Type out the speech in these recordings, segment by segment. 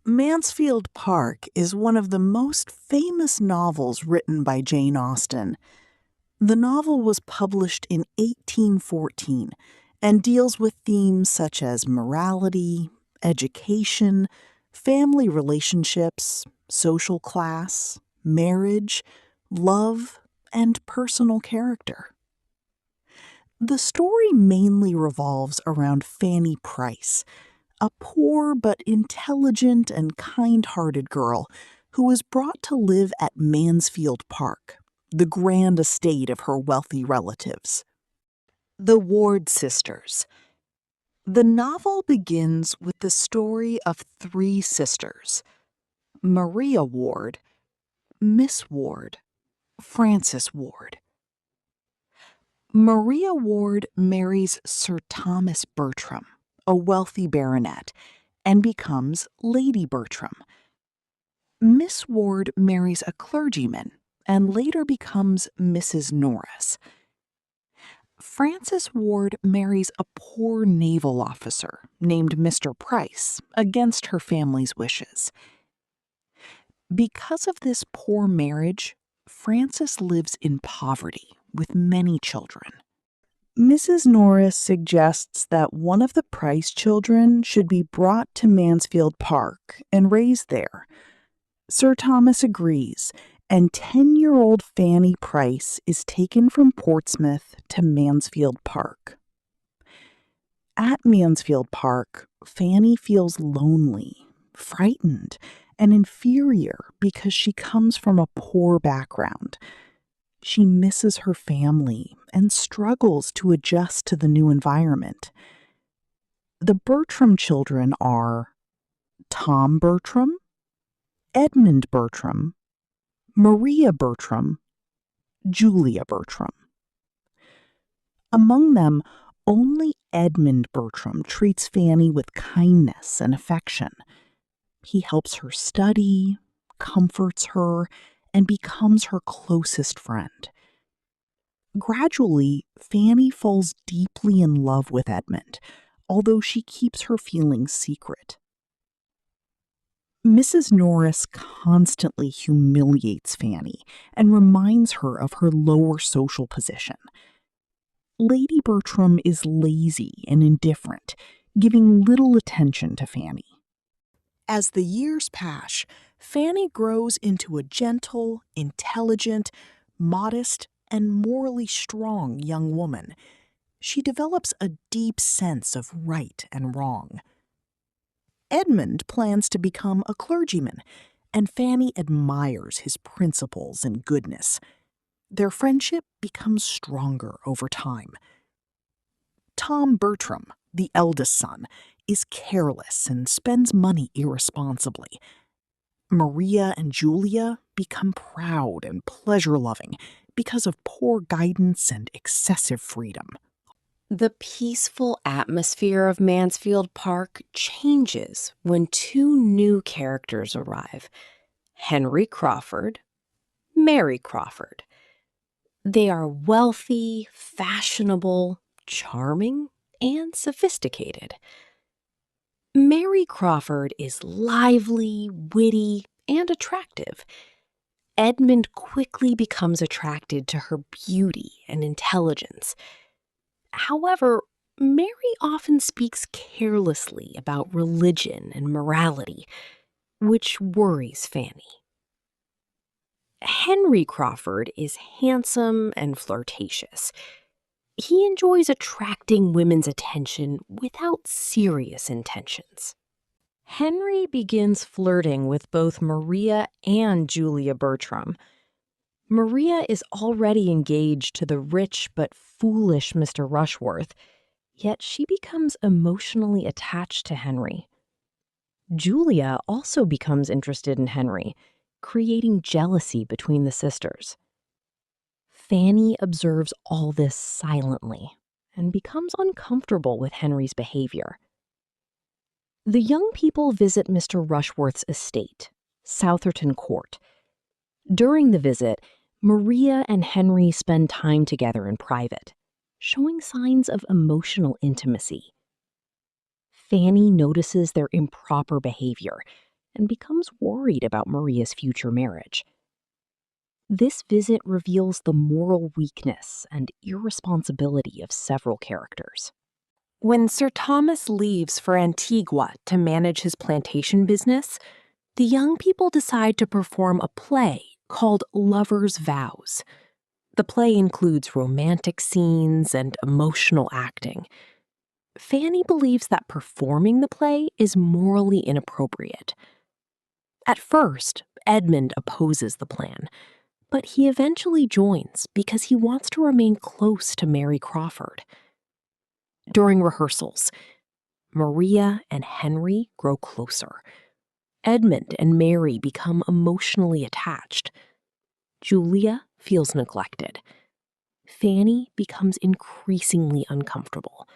Mansfield Park is one of the most famous novels written by Jane Austen. The novel was published in 1814 and deals with themes such as morality, education, family relationships, social class, marriage, love, and personal character. The story mainly revolves around Fanny Price, a poor but intelligent and kind-hearted girl who was brought to live at Mansfield Park, the grand estate of her wealthy relatives. The Ward Sisters. The novel begins with the story of three sisters: Maria Ward, Miss Ward, Frances Ward. Maria Ward marries Sir Thomas Bertram, a wealthy baronet, and becomes Lady Bertram. Miss Ward marries a clergyman and later becomes Mrs. Norris. Frances Ward marries a poor naval officer named Mr. Price against her family's wishes. Because of this poor marriage, Frances lives in poverty with many children. Mrs. Norris suggests that one of the Price children should be brought to Mansfield Park and raised there. Sir Thomas agrees, and 10-year-old Fanny Price is taken from Portsmouth to Mansfield Park. At Mansfield Park, Fanny feels lonely, frightened, and inferior because she comes from a poor background. She misses her family and struggles to adjust to the new environment. The Bertram children are Tom Bertram, Edmund Bertram, Maria Bertram, Julia Bertram. Among them, only Edmund Bertram treats Fanny with kindness and affection. He helps her study, comforts her, and becomes her closest friend. Gradually, Fanny falls deeply in love with Edmund, although she keeps her feelings secret. Mrs. Norris constantly humiliates Fanny and reminds her of her lower social position. Lady Bertram is lazy and indifferent, giving little attention to Fanny. As the years pass, Fanny grows into a gentle, intelligent, modest, and morally strong young woman. She develops a deep sense of right and wrong. Edmund plans to become a clergyman, and Fanny admires his principles and goodness. Their friendship becomes stronger over time. Tom Bertram, the eldest son, is careless and spends money irresponsibly. Maria and Julia become proud and pleasure-loving because of poor guidance and excessive freedom. The peaceful atmosphere of Mansfield Park changes when two new characters arrive: Henry Crawford, Mary Crawford. They are wealthy, fashionable, charming, and sophisticated. Mary Crawford is lively, witty, and attractive. Edmund quickly becomes attracted to her beauty and intelligence. However, Mary often speaks carelessly about religion and morality, which worries Fanny. Henry Crawford is handsome and flirtatious. He enjoys attracting women's attention without serious intentions. Henry begins flirting with both Maria and Julia Bertram. Maria is already engaged to the rich but foolish Mr. Rushworth, yet she becomes emotionally attached to Henry. Julia also becomes interested in Henry, creating jealousy between the sisters. Fanny observes all this silently and becomes uncomfortable with Henry's behavior. The young people visit Mr. Rushworth's estate, Southerton Court. During the visit, Maria and Henry spend time together in private, showing signs of emotional intimacy. Fanny notices their improper behavior and becomes worried about Maria's future marriage. This visit reveals the moral weakness and irresponsibility of several characters. When Sir Thomas leaves for Antigua to manage his plantation business, the young people decide to perform a play called Lover's Vows. The play includes romantic scenes and emotional acting. Fanny believes that performing the play is morally inappropriate. At first, Edmund opposes the plan, but he eventually joins because he wants to remain close to Mary Crawford. During rehearsals, Maria and Henry grow closer. Edmund and Mary become emotionally attached. Julia feels neglected. Fanny becomes increasingly uncomfortable.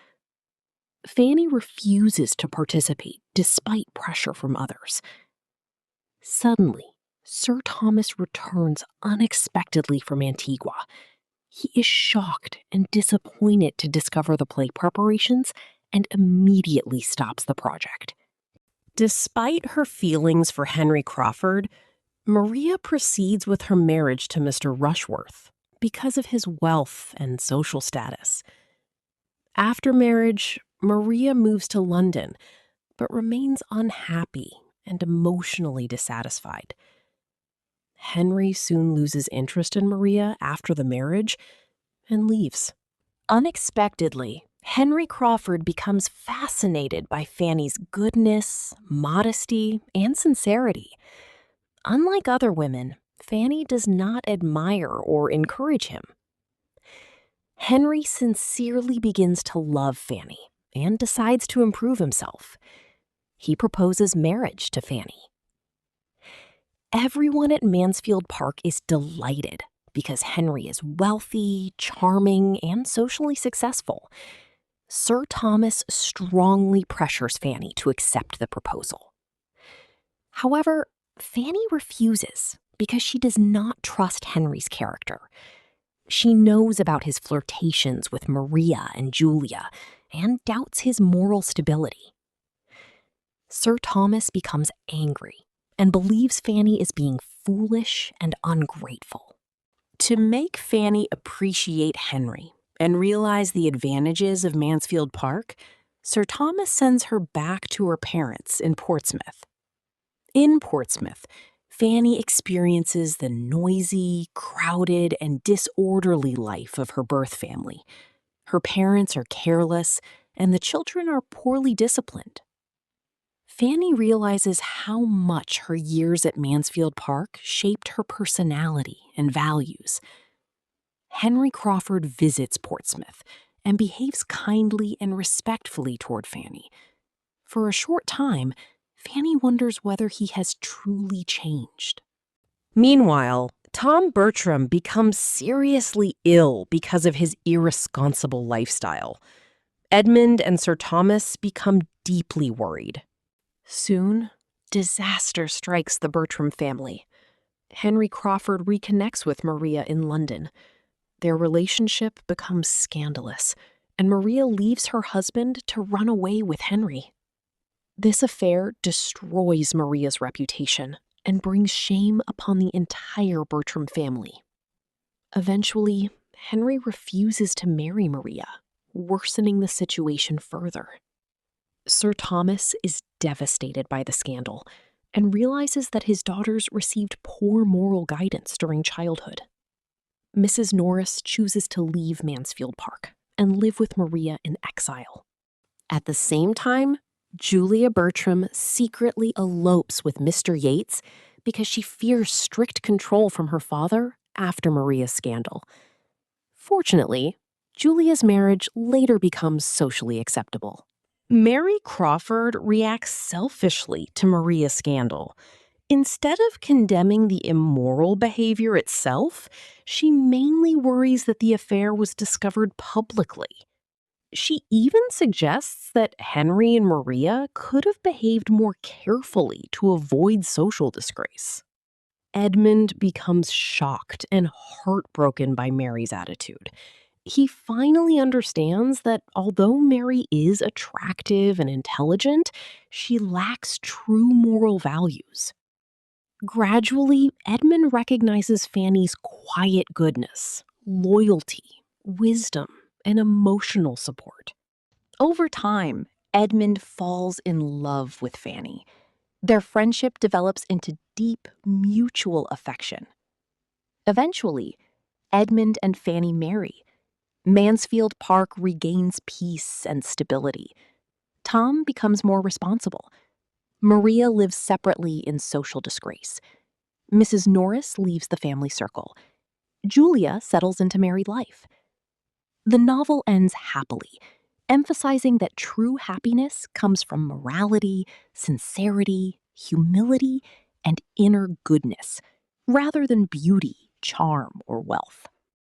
Fanny refuses to participate despite pressure from others. Suddenly, Sir Thomas returns unexpectedly from Antigua. He is shocked and disappointed to discover the play preparations and immediately stops the project. Despite her feelings for Henry Crawford, Maria proceeds with her marriage to Mr. Rushworth because of his wealth and social status. After marriage, Maria moves to London, but remains unhappy and emotionally dissatisfied. Henry soon loses interest in Maria after the marriage and leaves. Unexpectedly, Henry Crawford becomes fascinated by Fanny's goodness, modesty, and sincerity. Unlike other women, Fanny does not admire or encourage him. Henry sincerely begins to love Fanny and decides to improve himself. He proposes marriage to Fanny. Everyone at Mansfield Park is delighted because Henry is wealthy, charming, and socially successful. Sir Thomas strongly pressures Fanny to accept the proposal. However, Fanny refuses because she does not trust Henry's character. She knows about his flirtations with Maria and Julia and doubts his moral stability. Sir Thomas becomes angry and believes Fanny is being foolish and ungrateful. To make Fanny appreciate Henry and realize the advantages of Mansfield Park, Sir Thomas sends her back to her parents in Portsmouth. In Portsmouth, Fanny experiences the noisy, crowded, and disorderly life of her birth family. Her parents are careless, and the children are poorly disciplined. Fanny realizes how much her years at Mansfield Park shaped her personality and values. Henry Crawford visits Portsmouth and behaves kindly and respectfully toward Fanny. For a short time, Fanny wonders whether he has truly changed. Meanwhile, Tom Bertram becomes seriously ill because of his irresponsible lifestyle. Edmund and Sir Thomas become deeply worried. Soon, disaster strikes the Bertram family. Henry Crawford reconnects with Maria in London. Their relationship becomes scandalous, and Maria leaves her husband to run away with Henry. This affair destroys Maria's reputation and brings shame upon the entire Bertram family. Eventually, Henry refuses to marry Maria, worsening the situation further. Sir Thomas is devastated by the scandal and realizes that his daughters received poor moral guidance during childhood. Mrs. Norris chooses to leave Mansfield Park and live with Maria in exile. At the same time, Julia Bertram secretly elopes with Mr. Yates because she fears strict control from her father after Maria's scandal. Fortunately, Julia's marriage later becomes socially acceptable. Mary Crawford reacts selfishly to Maria's scandal. Instead of condemning the immoral behavior itself, she mainly worries that the affair was discovered publicly. She even suggests that Henry and Maria could have behaved more carefully to avoid social disgrace. Edmund becomes shocked and heartbroken by Mary's attitude. He finally understands that although Mary is attractive and intelligent, she lacks true moral values. Gradually, Edmund recognizes Fanny's quiet goodness, loyalty, wisdom, and emotional support. Over time, Edmund falls in love with Fanny. Their friendship develops into deep, mutual affection. Eventually, Edmund and Fanny marry. Mansfield Park regains peace and stability. Tom becomes more responsible. Maria lives separately in social disgrace. Mrs. Norris leaves the family circle. Julia settles into married life. The novel ends happily, emphasizing that true happiness comes from morality, sincerity, humility, and inner goodness, rather than beauty, charm, or wealth.